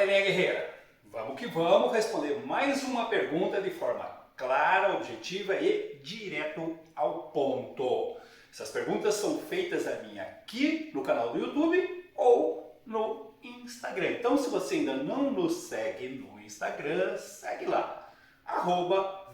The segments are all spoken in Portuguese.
galerinha guerreira, vamos que vamos responder mais uma pergunta de forma clara, objetiva e direto ao ponto. Essas perguntas são feitas a mim aqui no canal do YouTube ou no Instagram. Então, se você ainda não nos segue no Instagram, segue lá,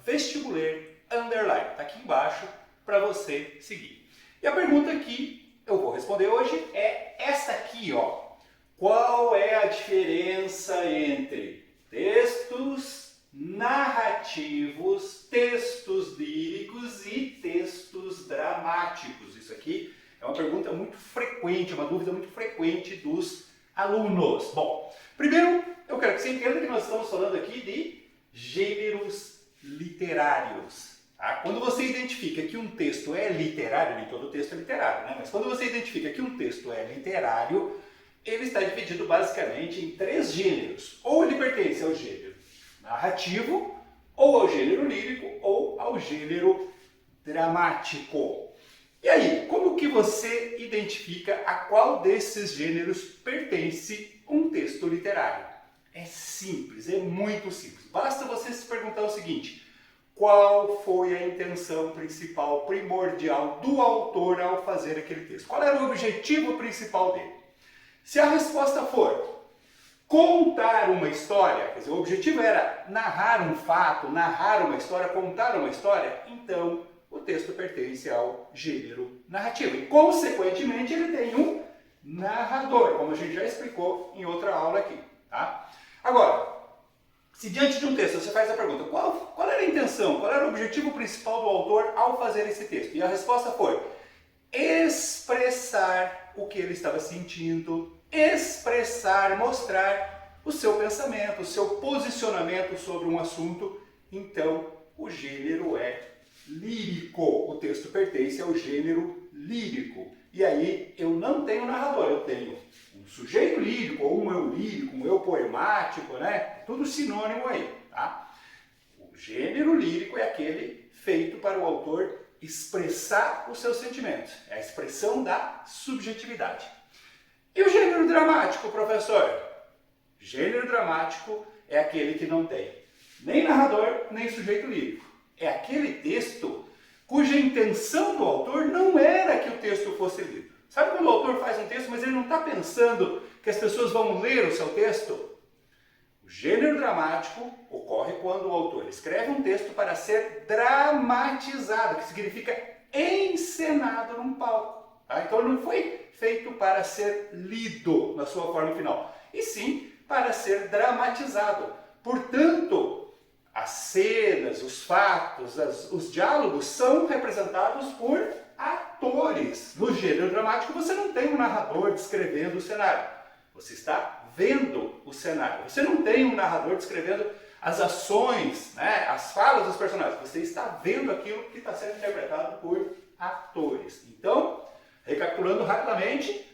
@vestibuler_, tá aqui embaixo para você seguir. E a pergunta que eu vou responder hoje é essa aqui, ó. Qual é a diferença entre textos narrativos, textos líricos e textos dramáticos? Isso aqui é uma pergunta muito frequente, uma dúvida muito frequente dos alunos. Bom, primeiro eu quero que você entenda que nós estamos falando aqui de gêneros literários. Tá? Quando você identifica que um texto é literário, nem todo texto é literário, né? Mas quando você identifica que um texto é literário, ele está dividido basicamente em 3 gêneros. Ou ele pertence ao gênero narrativo, ou ao gênero lírico, ou ao gênero dramático. E aí, como que você identifica a qual desses gêneros pertence um texto literário? É simples, é muito simples. Basta você se perguntar o seguinte: qual foi a intenção principal, primordial do autor ao fazer aquele texto? Qual era o objetivo principal dele? Se a resposta for contar uma história, quer dizer, o objetivo era narrar um fato, narrar uma história, contar uma história, então o texto pertence ao gênero narrativo. E, consequentemente, ele tem um narrador, como a gente já explicou em outra aula aqui. Tá? Agora, se diante de um texto você faz a pergunta, qual era a intenção, qual era o objetivo principal do autor ao fazer esse texto? E a resposta foi expressar o que ele estava sentindo, expressar, mostrar o seu pensamento, o seu posicionamento sobre um assunto, então o gênero é lírico. O texto pertence ao gênero lírico. E aí eu não tenho narrador, eu tenho um sujeito lírico, ou um eu lírico, um eu poemático, né? Tudo sinônimo aí, tá? O gênero lírico é aquele feito para o autor expressar os seus sentimentos. É a expressão da subjetividade. E o gênero dramático, professor? Gênero dramático é aquele que não tem nem narrador, nem sujeito lírico. É aquele texto cuja intenção do autor não era que o texto fosse lido. Sabe quando o autor faz um texto, mas ele não está pensando que as pessoas vão ler o seu texto? O gênero dramático ocorre quando o autor escreve um texto para ser dramatizado, que significa encenado num palco. Tá? Então ele não foi feito para ser lido na sua forma final, e sim para ser dramatizado. Portanto, as cenas, os fatos, os diálogos são representados por atores. No gênero dramático você não tem um narrador descrevendo o cenário. Você está vendo o cenário. Você não tem um narrador descrevendo as ações, né, as falas dos personagens. Você está vendo aquilo que está sendo interpretado por atores. Então, recapitulando rapidamente,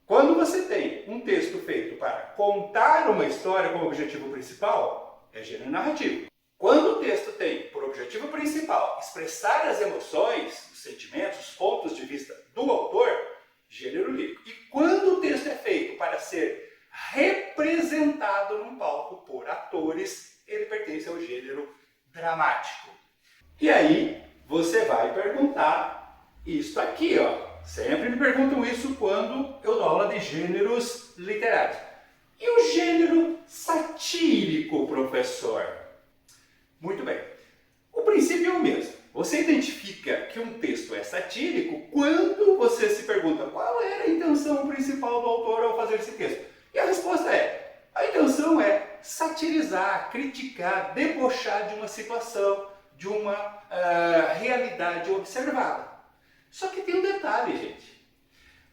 quando você tem um texto feito para contar uma história como objetivo principal, é gênero narrativo. Quando o texto tem por objetivo principal expressar as emoções, os sentimentos, os pontos de vista do autor, gênero lírico. E quando o texto é feito para ser representado num palco por atores, ele pertence ao gênero dramático. E aí você vai perguntar isso aqui, ó. Sempre me perguntam isso quando eu dou aula de gêneros literários. E o gênero satírico, professor? Muito bem. O princípio é o mesmo. Você identifica que um texto é satírico quando você se pergunta qual era a intenção principal do autor ao fazer esse texto. E a resposta é, a intenção é satirizar, criticar, debochar de uma situação, de uma realidade observada. Só que tem um detalhe, gente.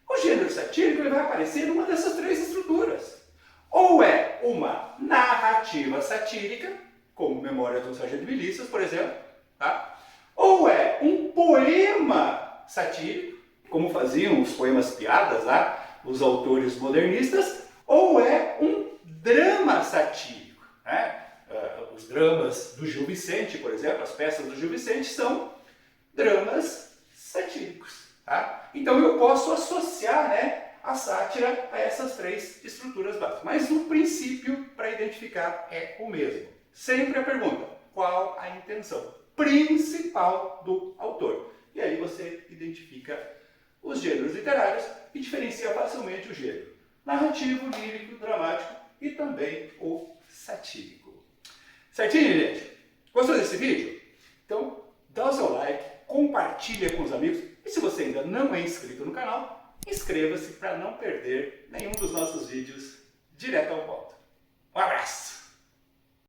O gênero satírico ele vai aparecer numa dessas 3 estruturas. Ou é uma narrativa satírica, como Memórias de um Sargento de Milícias, por exemplo, tá? Ou é um poema satírico, como faziam os poemas piadas lá, os autores modernistas, ou é um drama satírico, né? Os dramas do Gil Vicente, por exemplo, as peças do Gil Vicente são dramas satíricos. Tá? Então eu posso associar, né, a sátira a essas três estruturas básicas. Mas o princípio para identificar é o mesmo. Sempre a pergunta, qual a intenção principal do autor? E aí você identifica os gêneros literários e diferencia facilmente o gênero narrativo, lírico, dramático e também o satírico. Certinho, gente? Gostou desse vídeo? Então, dá o seu like, compartilha com os amigos e se você ainda não é inscrito no canal, inscreva-se para não perder nenhum dos nossos vídeos direto ao ponto. Um abraço!